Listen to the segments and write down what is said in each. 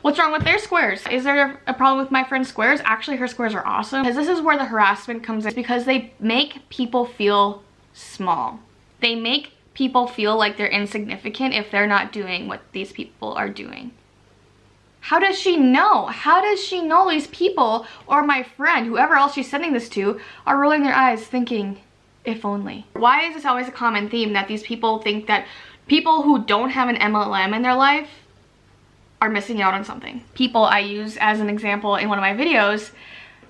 What's wrong with their squares? Is there a problem with my friend's squares? Actually, her squares are awesome. Because this is where the harassment comes in, because they make people feel small. They make people feel like they're insignificant if they're not doing what these people are doing. How does she know? How does she know these people, or my friend, whoever else she's sending this to, are rolling their eyes thinking, if only? Why is this always a common theme that these people think that people who don't have an MLM in their life are missing out on something? People I use as an example in one of my videos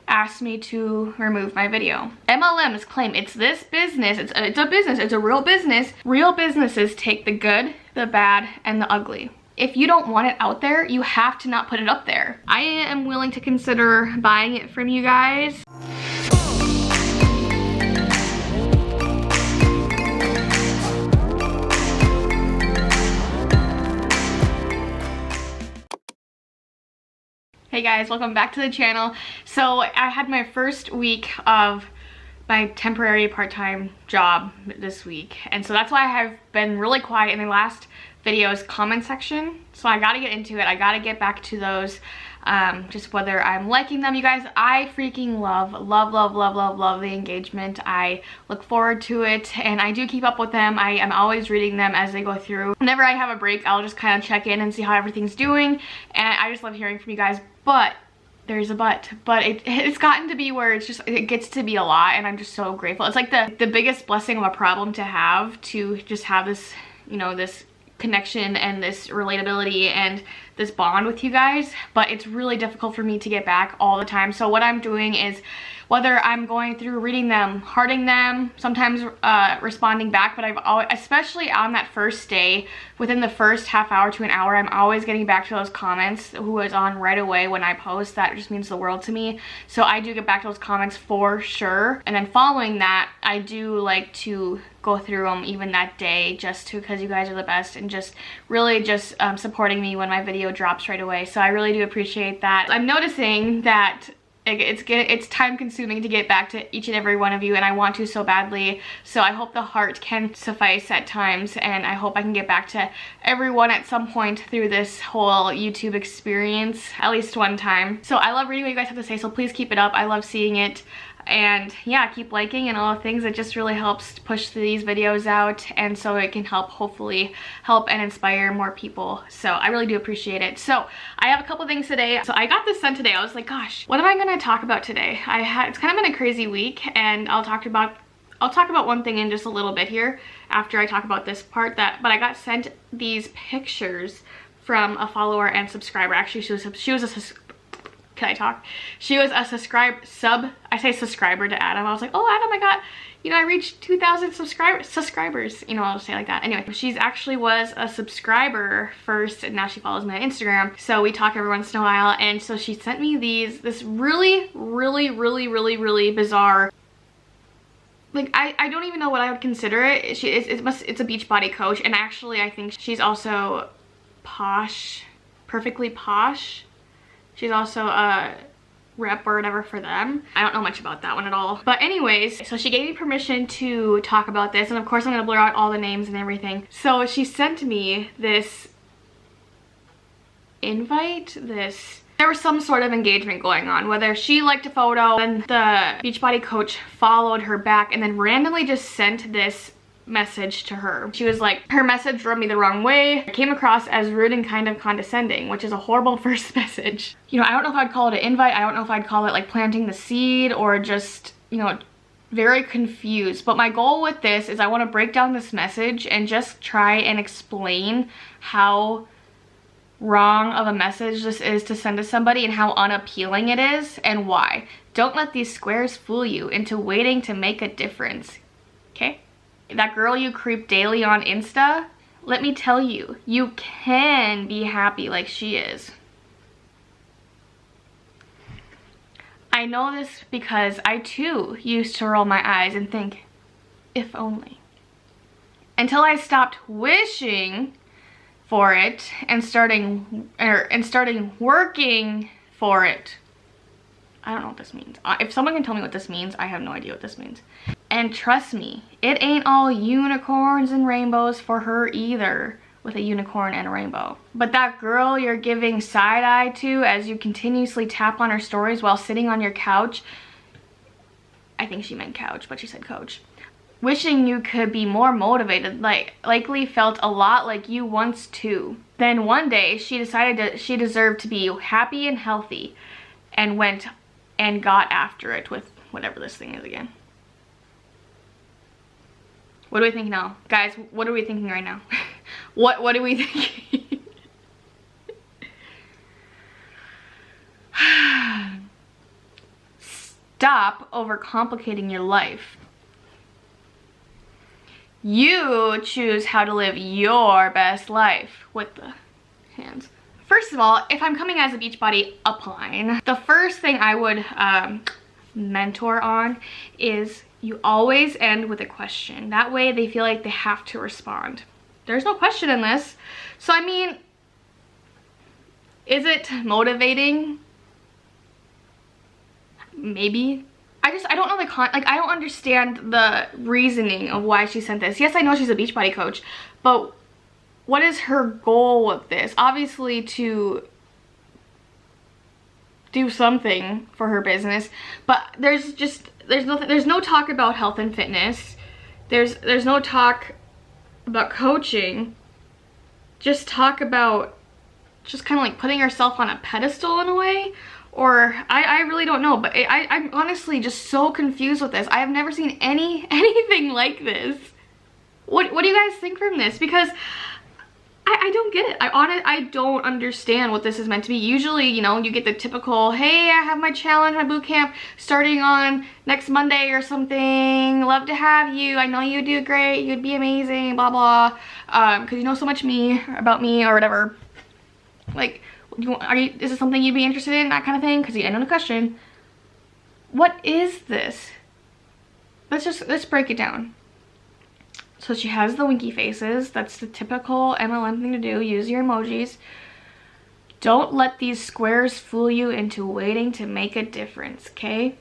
asked me to remove my video. MLMs claim it's this business, it's a business, it's a real business. Real businesses take the good, the bad, and the ugly. If you don't want it out there, you have to not put it up there. I am willing to consider buying it from you guys. Hey guys, welcome back to the channel. So I had my first week of my temporary part-time job this week, and so that's why I have been really quiet in the last video's comment section. So I gotta get into it. I gotta get back to those, just whether I'm liking them. You guys, I freaking love the engagement. I look forward to it, and I do keep up with them. I am always reading them as they go through. Whenever I have a break, I'll just kind of check in and see how everything's doing, and I just love hearing from you guys. But there's a but it's gotten to be where it gets to be a lot, and I'm just so grateful. It's like the biggest blessing of a problem to have, to just have this, you know, this connection and this relatability and this bond with you guys. But it's really difficult for me to get back all the time. So what I'm doing is, whether I'm going through reading them, hearting them, sometimes responding back, but I've always, especially on that first day, within the first half hour to an hour, I'm always getting back to those comments. Who is on right away when I post, that just means the world to me. So I do get back to those comments for sure. And then following that, I do like to go through them even that day, just because you guys are the best, and just really just supporting me when my video drops right away. So I really do appreciate that. I'm noticing that it's time consuming to get back to each and every one of you, and I want to so badly. So I hope the heart can suffice at times, and I hope I can get back to everyone at some point through this whole YouTube experience, at least one time. So I love reading what you guys have to say, so please keep it up. I love seeing it. And yeah, keep liking and all the things. It just really helps push these videos out, and so it can hopefully help and inspire more people. So I really do appreciate it. So I have a couple things today. So I got this sent today. I was like, gosh, what am I gonna talk about today? It's kind of been a crazy week, and I'll talk about one thing in just a little bit here after I talk about this part. But I got sent these pictures from a follower and subscriber. Actually, she was a can I talk? She was a I say subscriber to Adam. I was like, oh, Adam, I got, you know, I reached 2,000 subscribers, you know, I'll just say like that. Anyway, she's actually was a subscriber first, and now she follows me on Instagram. So we talk every once in a while, and so she sent me this really bizarre, like, I don't even know what I would consider it. It's a Beachbody coach, and actually I think she's also posh, perfectly posh. She's also a rep or whatever for them. I don't know much about that one at all. But anyways, so she gave me permission to talk about this, and of course I'm gonna blur out all the names and everything. So she sent me this invite, there was some sort of engagement going on, whether she liked a photo, and the Beachbody coach followed her back and then randomly just sent this message to her. She was like, her message rubbed me the wrong way. It came across as rude and kind of condescending, which is a horrible first message. You know, I don't know if I'd call it an invite. I don't know if I'd call it like planting the seed, or just, you know, very confused. But my goal with this is I want to break down this message and just try and explain how wrong of a message this is to send to somebody, and how unappealing it is, and why. Don't let these squares fool you into waiting to make a difference, okay? That girl you creep daily on Insta, let me tell you, you can be happy like she is. I know this because I too used to roll my eyes and think, if only. Until I stopped wishing for it and starting working for it. I don't know what this means. If someone can tell me what this means, I have no idea what this means. And trust me, it ain't all unicorns and rainbows for her either. with a unicorn and a rainbow. But that girl you're giving side eye to as you continuously tap on her stories while sitting on your couch, I think she meant couch, but she said coach, wishing you could be more motivated, likely felt a lot like you once too. Then one day she decided that she deserved to be happy and healthy and went and got after it with whatever this thing is again. What do we think now? Guys, what are we thinking right now? What are we thinking? Stop overcomplicating your life. You choose how to live your best life with the hands. First of all, if I'm coming as a Beachbody upline, the first thing I would mentor on is you always end with a question. That way they feel like they have to respond. There's no question in this. So I mean, is it motivating? Maybe. I don't know I don't understand the reasoning of why she sent this. Yes, I know she's a Beachbody coach, but what is her goal with this? Obviously to do something for her business, but there's no talk about health and fitness. There's no talk about coaching. Just talk about just kind of like putting herself on a pedestal in a way. Or I really don't know, but I'm honestly just so confused with this. I have never seen anything like this. What do you guys think from this? Because I don't get it. I don't understand what this is meant to be. Usually, you know, you get the typical, hey, I have my challenge, my boot camp starting on next Monday or something. Love to have you. I know you do great. You'd be amazing, blah, blah. Because you know so much about me or whatever. Like, is this something you'd be interested in? That kind of thing? Because you end on a question. What is this? Let's break it down. So she has the winky faces. That's the typical MLM thing to do. Use your emojis. Don't let these squares fool you into waiting to make a difference, okay?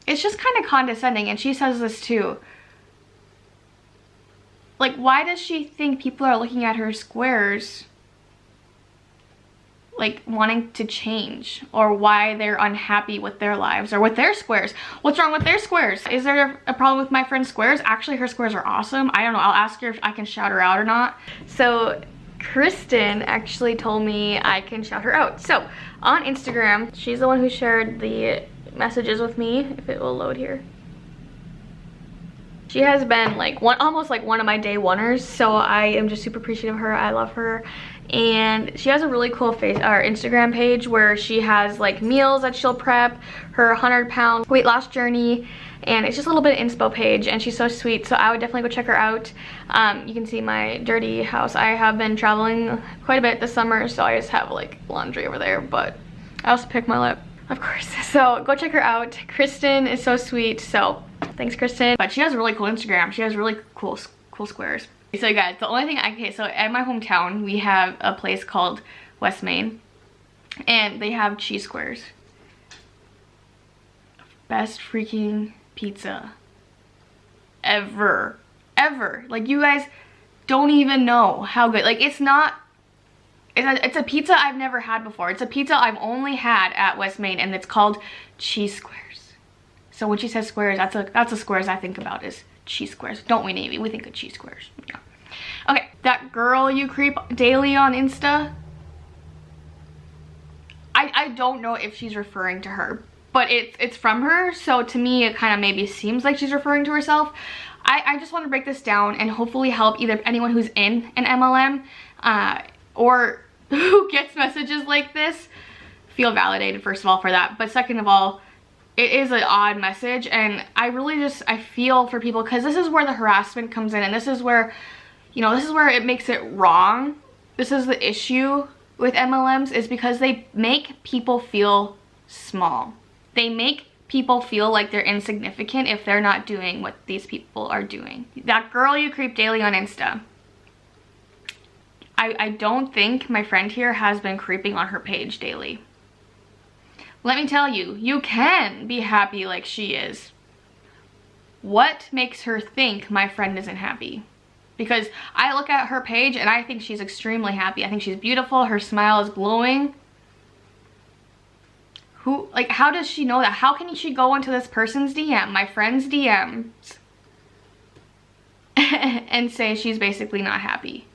It's just kind of condescending, and she says this too. Like, why does she think people are looking at her squares like wanting to change, or why they're unhappy with their lives or with their squares? What's wrong with their squares? Is there a problem with my friend's squares? Actually, her squares are awesome. I don't know. I'll ask her if I can shout her out or not. So Kristen actually told me I can shout her out. So on Instagram, she's the one who shared the messages with me, if it will load here. She has been like almost like one of my day oneers, so I am just super appreciative of her. I love her. And she has a really cool Instagram page where she has like meals that she'll prep, her 100-pound weight loss journey, and it's just a little bit of inspo page, and she's so sweet. So I would definitely go check her out. You can see my dirty house. I have been traveling quite a bit this summer, so I just have like laundry over there, but I also picked my lip, of course. So go check her out. Kristen is so sweet. So thanks, Kristen. But she has a really cool Instagram. She has really cool squares. So you guys, the only thing so at my hometown, we have a place called West Main, and they have cheese squares. Best freaking pizza ever. Like, you guys don't even know how good. Like, it's a pizza I've never had before. It's a pizza I've only had at West Main, and it's called cheese squares. So when she says squares, that's the squares I think about is cheese squares. Don't we, Navy? We think of cheese squares. Yeah. Okay, that girl you creep daily on Insta, I don't know if she's referring to her, but it's from her, so to me it kind of maybe seems like she's referring to herself. I just want to break this down and hopefully help either anyone who's in an MLM or who gets messages like this feel validated, first of all, for that. But second of all, it is an odd message, and I feel for people, because this is where the harassment comes in, and this is where, you know, this is where it makes it wrong. This is the issue with MLMs, is because they make people feel small. They make people feel like they're insignificant if they're not doing what these people are doing. That girl you creep daily on Insta, I don't think my friend here has been creeping on her page daily. Let me tell you, you can be happy like she is. What makes her think my friend isn't happy? because I look at her page and I think she's extremely happy. I think she's beautiful. Her smile is glowing. How does she know that? How can she go into this person's DM, my friend's DMs, and say she's basically not happy?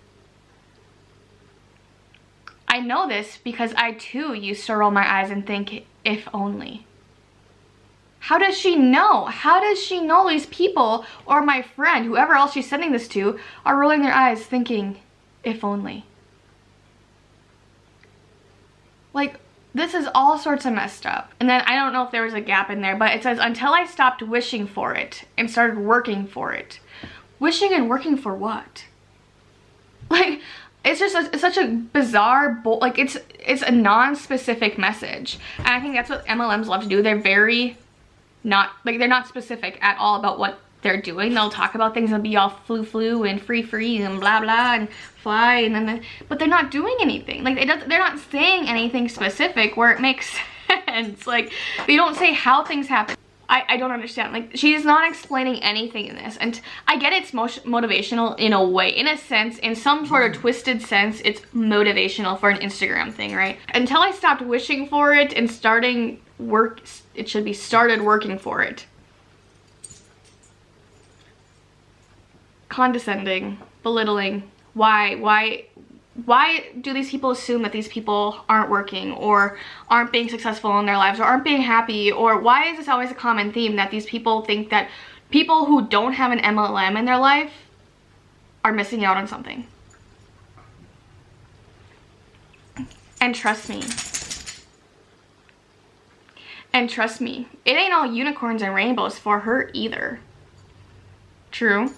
I know this because I too used to roll my eyes and think, if only. How does she know? How does she know these people, or my friend, whoever else she's sending this to, are rolling their eyes thinking, if only? Like, this is all sorts of messed up. And then I don't know if there was a gap in there, but it says, until I stopped wishing for it and started working for it. Wishing and working for what? Like, it's just it's such a bizarre, like, it's a non-specific message. And I think that's what MLMs love to do. They're very not, like, they're not specific at all about what they're doing. They'll talk about things and be all flu and free and blah blah and fly, and then but they're not doing anything. Like, they're not saying anything specific where it makes sense. Like, they don't say how things happen. I don't understand. Like, she's not explaining anything in this, and I get it's motivational in a way, in a sense, in some sort of twisted sense. It's motivational for an Instagram thing, right? Until I stopped wishing for it and starting work, it should be started working for it. Condescending, belittling. Why do these people assume that these people aren't working or aren't being successful in their lives or aren't being happy? Or why is this always a common theme that these people think that people who don't have an MLM in their life are missing out on something? And trust me, it ain't all unicorns and rainbows for her either. True.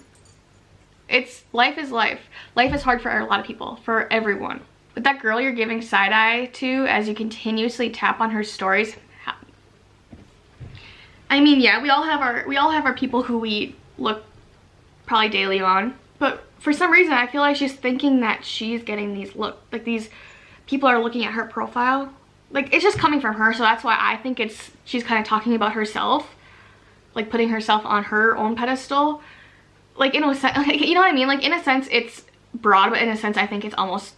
Life is life. Life is hard for a lot of people, for everyone. But that girl you're giving side eye to as you continuously tap on her stories, I mean, yeah, we all have our people who we look probably daily on, but for some reason I feel like she's thinking that she's getting these these people are looking at her profile. Like, it's just coming from her, so that's why I think she's kind of talking about herself, like putting herself on her own pedestal. Like, in a sense, like, you know what I mean? Like, in a sense, it's broad, but in a sense, I think it's almost,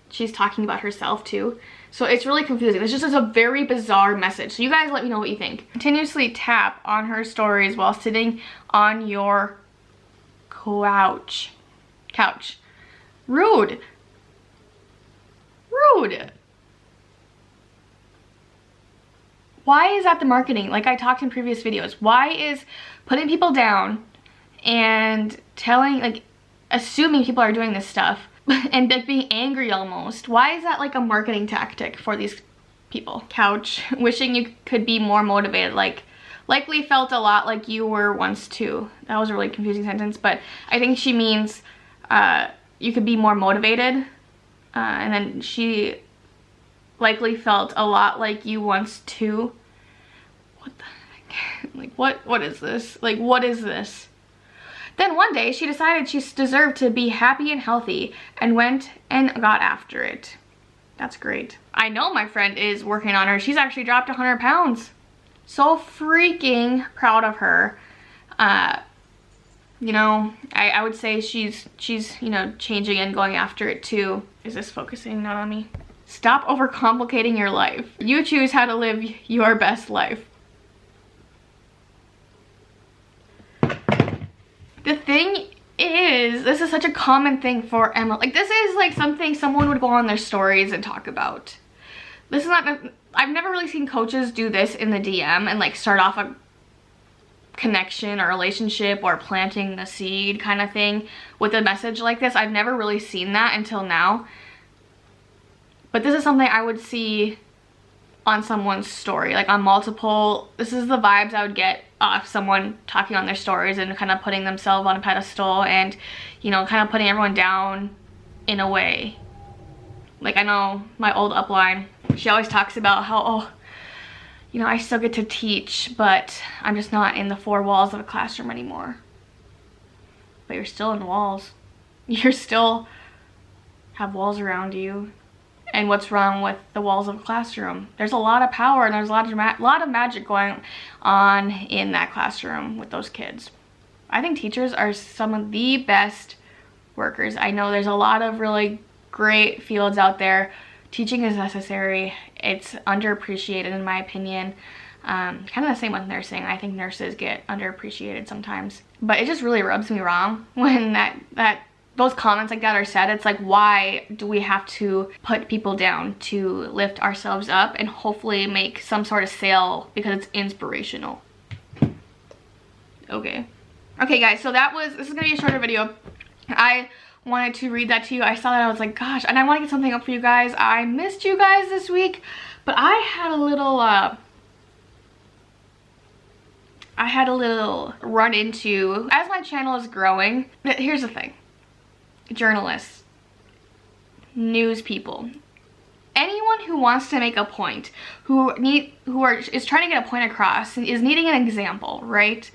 she's talking about herself too. So it's really confusing. It's just a very bizarre message. So you guys let me know what you think. Continuously tap on her stories while sitting on your couch. Rude. Why is that the marketing? Like I talked in previous videos. Why is putting people down and telling, like, assuming people are doing this stuff and like being angry almost? Why is that like a marketing tactic for these people? Couch, wishing you could be more motivated, likely felt a lot like you were once too. That was a really confusing sentence, but I think she means you could be more motivated, and then she likely felt a lot like you once too. What the heck? Like, what is this? Like, what is this? Then one day she decided she deserved to be happy and healthy and went and got after it. That's great. I know my friend is working on her. She's actually dropped 100 pounds. So freaking proud of her. You know, I would say she's, you know, changing and going after it too. Is this focusing not on me? Stop overcomplicating your life. You choose how to live your best life. The thing is, this is such a common thing for Emma. Like, this is like something someone would go on their stories and talk about. This is not, I've never really seen coaches do this in the DM and like start off a connection or relationship or planting the seed kind of thing with a message like this. I've never really seen that until now. But this is something I would see on someone's story, like on multiple. This is the vibes I would get off someone talking on their stories and kind of putting themselves on a pedestal and, you know, kind of putting everyone down in a way. Like, I know my old upline, she always talks about how, oh, you know, I still get to teach, but I'm just not in the four walls of a classroom anymore. But you're still in the walls. You're still have walls around you. And what's wrong with the walls of a classroom? There's a lot of power and there's a lot of magic going on in that classroom with those kids. I think teachers are some of the best workers. I know there's a lot of really great fields out there. Teaching is necessary. It's underappreciated in my opinion. Kind of the same with nursing. I think nurses get underappreciated sometimes. But it just really rubs me wrong when those comments like that are said. It's like, why do we have to put people down to lift ourselves up and hopefully make some sort of sale because it's inspirational? Okay guys, so this is gonna be a shorter video. I wanted to read that to you. I saw that, I was like, gosh, and I want to get something up for you guys. I missed you guys this week, but I had a little run into, as my channel is growing. Here's the thing: journalists, news people, anyone who wants to make a point, is trying to get a point across, is needing an example, right?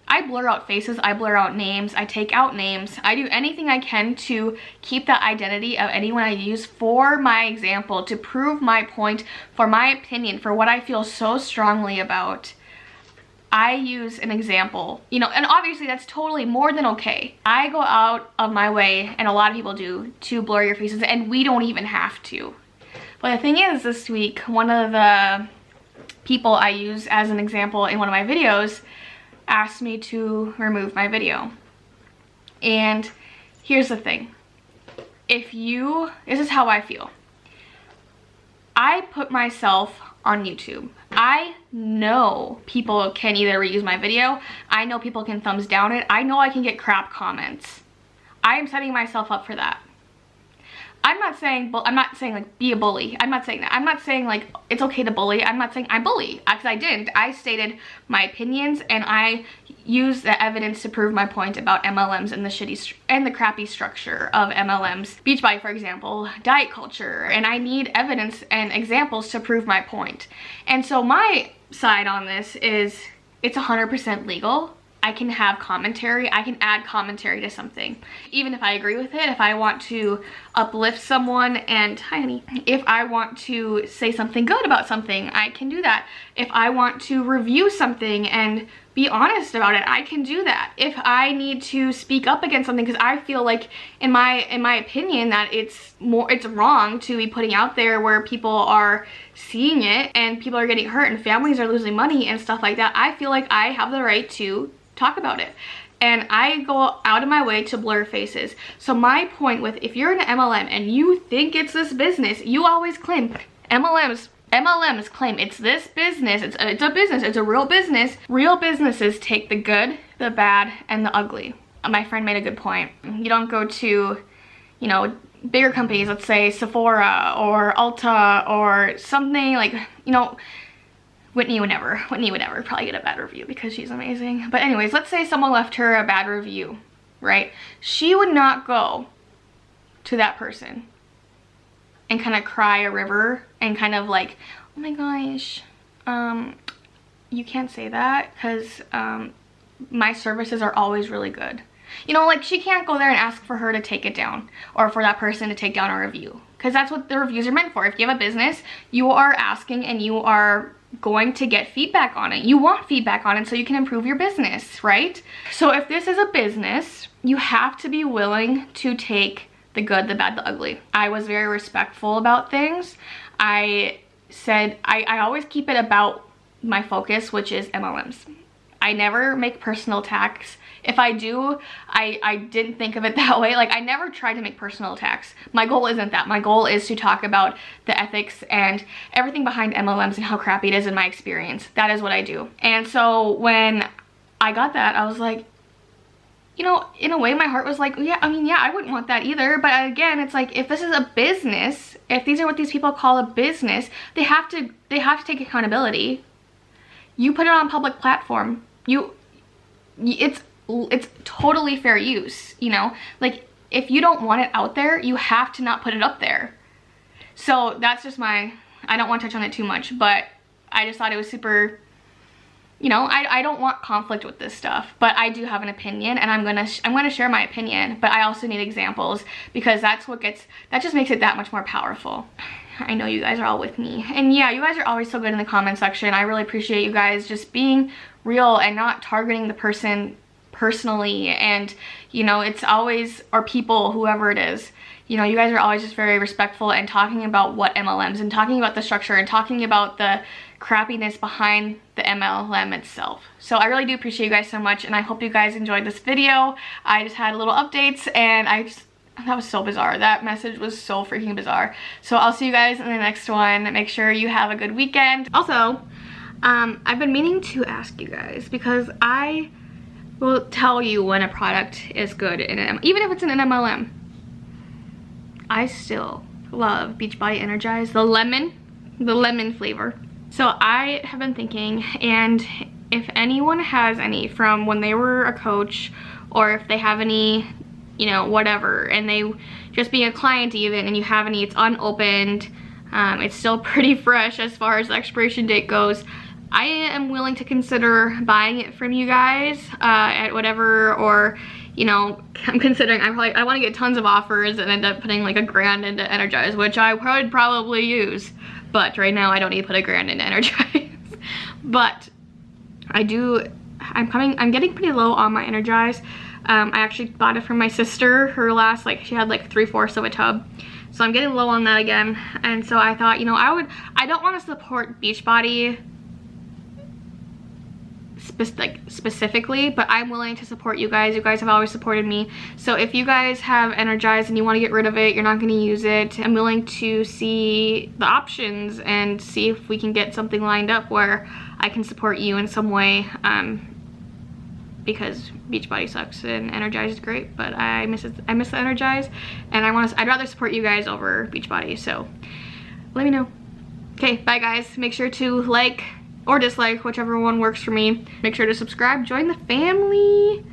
I blur out faces, I blur out names, I take out names. I do anything I can to keep the identity of anyone I use for my example, to prove my point, for my opinion, for what I feel so strongly about. I use an example, you know, and obviously that's totally more than okay. I go out of my way, and a lot of people do, to blur your faces, and we don't even have to. But the thing is, this week, one of the people I use as an example in one of my videos asked me to remove my video. And here's the thing: this is how I feel. I put myself on YouTube. I know people can either reuse my video. I know people can thumbs down it. I know I can get crap comments. I am setting myself up for that. I'm not saying like be a bully. I'm not saying that. I'm not saying like it's okay to bully. I'm not saying I bully, because I didn't. I stated my opinions, and I used the evidence to prove my point about MLMs and the crappy structure of MLMs. Beachbody, for example, diet culture, and I need evidence and examples to prove my point. And so my side on this is, it's 100% legal. I can have commentary. I can add commentary to something, even if I agree with it. If I want to uplift someone, and hi honey, if I want to say something good about something, I can do that. If I want to review something and be honest about it, I can do that. If I need to speak up against something because I feel like, in my opinion, that it's wrong to be putting out there where people are seeing it and people are getting hurt and families are losing money and stuff like that, I feel like I have the right to talk about it. And I go out of my way to blur faces. So my point with, if you're an MLM and you think it's this business, you always claim, MLMs claim it's this business, it's a business, it's a real business. Real businesses take the good, the bad, and the ugly. My friend made a good point. You don't go to, you know, bigger companies, let's say Sephora or Ulta or something like, you know, Whitney would never probably get a bad review because she's amazing. But anyways, let's say someone left her a bad review, right? She would not go to that person and kind of cry a river and kind of like, oh my gosh, you can't say that because my services are always really good. You know, like, she can't go there and ask for her to take it down, or for that person to take down a review, because that's what the reviews are meant for. If you have a business, you are asking and you are going to get feedback on it. You want feedback on it so you can improve your business, right? So if this is a business, you have to be willing to take the good, the bad, the ugly. I was very respectful about things. I said I always keep it about my focus, which is MLMs. I never make personal attacks. If I do, I didn't think of it that way. Like, I never tried to make personal attacks. My goal isn't that. My goal is to talk about the ethics and everything behind MLMs and how crappy it is in my experience. That is what I do. And so when I got that, I was like, you know, in a way my heart was like, yeah, I mean, yeah, I wouldn't want that either. But again, it's like, if this is a business, if these are what these people call a business, they have to take accountability. You put it on a public platform. It's totally fair use, you know? Like, if you don't want it out there, you have to not put it up there. So that's just I don't want to touch on it too much, but I just thought it was super, you know, I don't want conflict with this stuff, but I do have an opinion, and I'm gonna share my opinion, but I also need examples, because that just makes it that much more powerful. I know you guys are all with me, and yeah, you guys are always so good in the comment section. I really appreciate you guys just being real and not targeting the person personally, and you know, it's always, or people, whoever it is, you know, you guys are always just very respectful and talking about what MLMs and talking about the structure and talking about the crappiness behind the MLM itself. So I really do appreciate you guys so much, and I hope you guys enjoyed this video. I just had little updates, and that was so bizarre. That message was so freaking bizarre. So I'll see you guys in the next one. Make sure you have a good weekend. Also, I've been meaning to ask you guys, because I will tell you when a product is good, even if it's in an MLM. I still love Beachbody Energize, the lemon flavor. So I have been thinking, and if anyone has any from when they were a coach, or if they have any, you know, whatever, and they just being a client even, and you have any, it's unopened, it's still pretty fresh as far as the expiration date goes, I am willing to consider buying it from you guys at whatever, or you know, I'm considering, I want to get tons of offers and end up putting like $1,000 into Energize, which I would probably use, but right now I don't need to put $1,000 into Energize. But I'm getting pretty low on my Energize. I actually bought it from my sister, her last, like, she had like 3/4 of a tub. So I'm getting low on that again. And so I thought, you know, I don't want to support Beachbody specifically, but I'm willing to support you guys. You guys have always supported me. So if you guys have Energize and you want to get rid of it, you're not going to use it, I'm willing to see the options and see if we can get something lined up where I can support you in some way, because Beachbody sucks and Energize is great, but I miss the Energize, and I'd rather support you guys over Beachbody. So let me know. Okay, bye guys. Make sure to like or dislike, whichever one works for me. Make sure to subscribe, join the family.